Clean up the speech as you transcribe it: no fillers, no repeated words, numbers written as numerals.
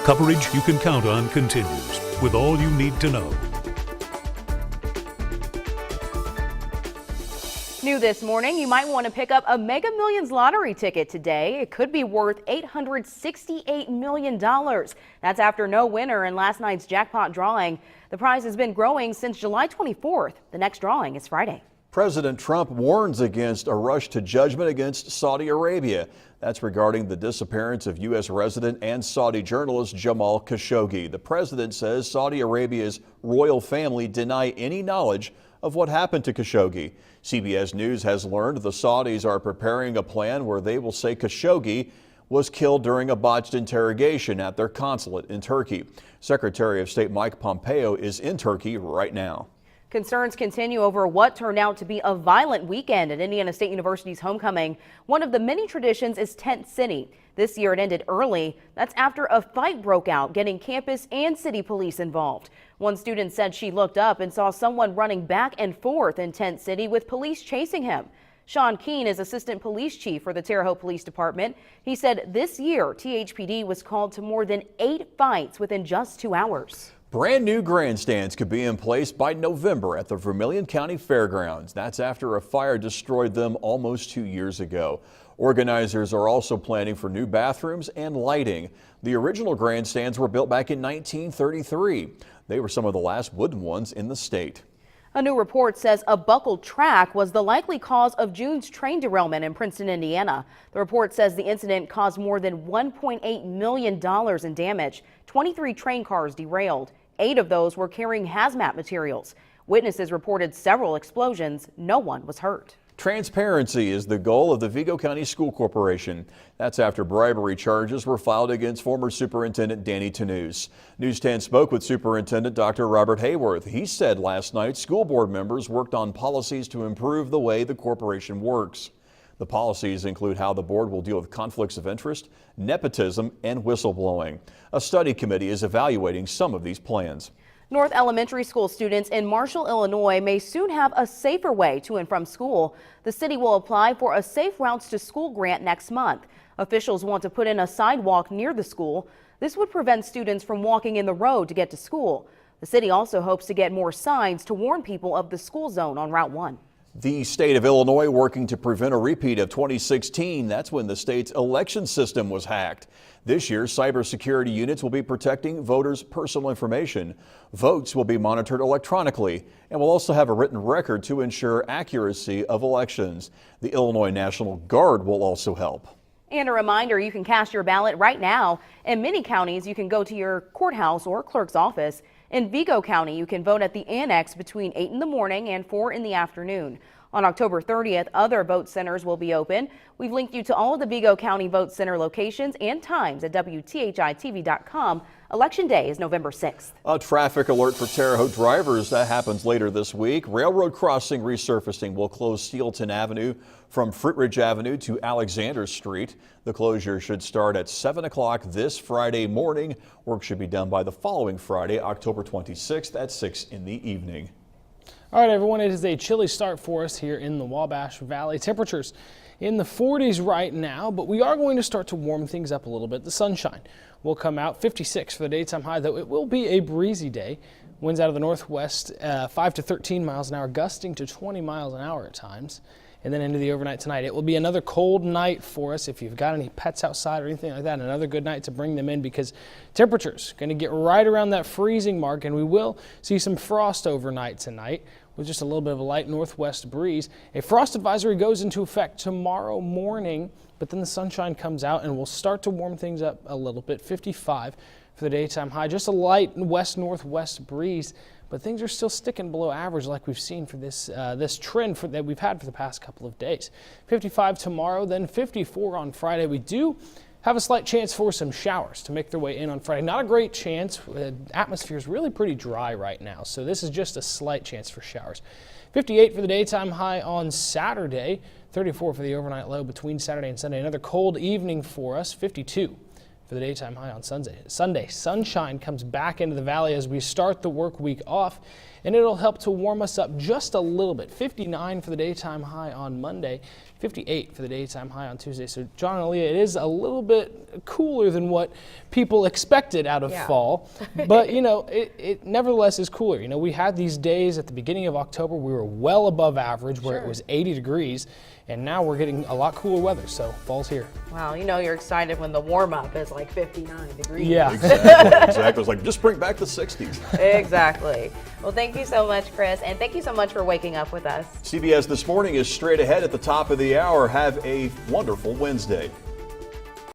Coverage you can count on continues with all you need to know. New this morning, you might want to pick up a Mega Millions lottery ticket today. It could be worth $868 million. That's after no winner in last night's jackpot drawing. The prize has been growing since July 24th. The next drawing is Friday. President Trump warns against a rush to judgment against Saudi Arabia. That's regarding the disappearance of U.S. resident and Saudi journalist Jamal Khashoggi. The president says Saudi Arabia's royal family deny any knowledge of what happened to Khashoggi. CBS News has learned the Saudis are preparing a plan where they will say Khashoggi was killed during a botched interrogation at their consulate in Turkey. Secretary of State Mike Pompeo is in Turkey right now. Concerns continue over what turned out to be a violent weekend at Indiana State University's homecoming. One of the many traditions is Tent City. This year it ended early. That's after a fight broke out, getting campus and city police involved. One student said she looked up and saw someone running back and forth in Tent City with police chasing him. Sean Keene is assistant police chief for the Terre Haute Police Department. He said this year THPD was called to more than 8 fights within just 2 hours. Brand new grandstands could be in place by November at the Vermilion County Fairgrounds. That's after a fire destroyed them almost 2 years ago. Organizers are also planning for new bathrooms and lighting. The original grandstands were built back in 1933. They were some of the last wooden ones in the state. A new report says a buckled track was the likely cause of June's train derailment in Princeton, Indiana. The report says the incident caused more than $1.8 million in damage. 23 train cars derailed. 8 of those were carrying hazmat materials. Witnesses reported several explosions. No one was hurt. Transparency is the goal of the Vigo County School Corporation. That's after bribery charges were filed against former Superintendent Danny Tanous. News 10 spoke with Superintendent Dr. Robert Hayworth. He said last night school board members worked on policies to improve the way the corporation works. The policies include how the board will deal with conflicts of interest, nepotism, and whistleblowing. A study committee is evaluating some of these plans. North Elementary School students in Marshall, Illinois may soon have a safer way to and from school. The city will apply for a Safe Routes to School grant next month. Officials want to put in a sidewalk near the school. This would prevent students from walking in the road to get to school. The city also hopes to get more signs to warn people of the school zone on Route 1. The state of Illinois working to prevent a repeat of 2016. That's when the state's election system was hacked. This year, cybersecurity units will be protecting voters' personal information. Votes will be monitored electronically and will also have a written record to ensure accuracy of elections. The Illinois National Guard will also help. And a reminder, you can cast your ballot right now. In many counties, you can go to your courthouse or clerk's office. In Vigo County, you can vote at the annex between 8 in the morning and 4 in the afternoon. On October 30th, other vote centers will be open. We've linked you to all of the Vigo County Vote Center locations and times at WTHI-TV.com. Election Day is November 6th. A traffic alert for Terre Haute drivers. That happens later this week. Railroad crossing resurfacing will close Steelton Avenue from Fruitridge Avenue to Alexander Street. The closure should start at 7 o'clock this Friday morning. Work should be done by the following Friday, October 26th at 6 in the evening. All right, everyone, it is a chilly start for us here in the Wabash Valley. Temperatures in the 40s right now, but we are going to start to warm things up a little bit. The sunshine will come out, 56 for the daytime high, though it will be a breezy day. Winds out of the northwest, 5 to 13 miles an hour, gusting to 20 miles an hour at times. And then into the overnight tonight. It will be another cold night for us. If you've got any pets outside or anything like that, another good night to bring them in because temperatures going to get right around that freezing mark, and we will see some frost overnight tonight with just a little bit of a light northwest breeze. A frost advisory goes into effect tomorrow morning, but then the sunshine comes out and we'll start to warm things up a little bit. 55 for the daytime high, just a light west-northwest breeze. But things are still sticking below average like we've seen for this trend that we've had for the past couple of days. 55 tomorrow, then 54 on Friday. We do have a slight chance for some showers to make their way in on Friday. Not a great chance. The atmosphere is really pretty dry right now, so this is just a slight chance for showers. 58 for the daytime high on Saturday. 34 for the overnight low between Saturday and Sunday. Another cold evening for us. 52 for the daytime high on Sunday. Sunshine comes back into the valley as we start the work week off, and it'll help to warm us up just a little bit. 59 for the daytime high on Monday. 58 for the daytime high on Tuesday. So John and Aaliyah, it is a little bit cooler than what people expected out of fall, but you know, it nevertheless is cooler. You know, we had these days at the beginning of October, we were well above average where it was 80 degrees, and now we're getting a lot cooler weather, so fall's here. Wow, you know you're excited when the warm-up is like 59 degrees. Yeah. Exactly. It's like, just bring back the 60s. Exactly. Well, thank you so much, Chris, and thank you so much for waking up with us. CBS This Morning is straight ahead at the top of the hour. Have a wonderful Wednesday.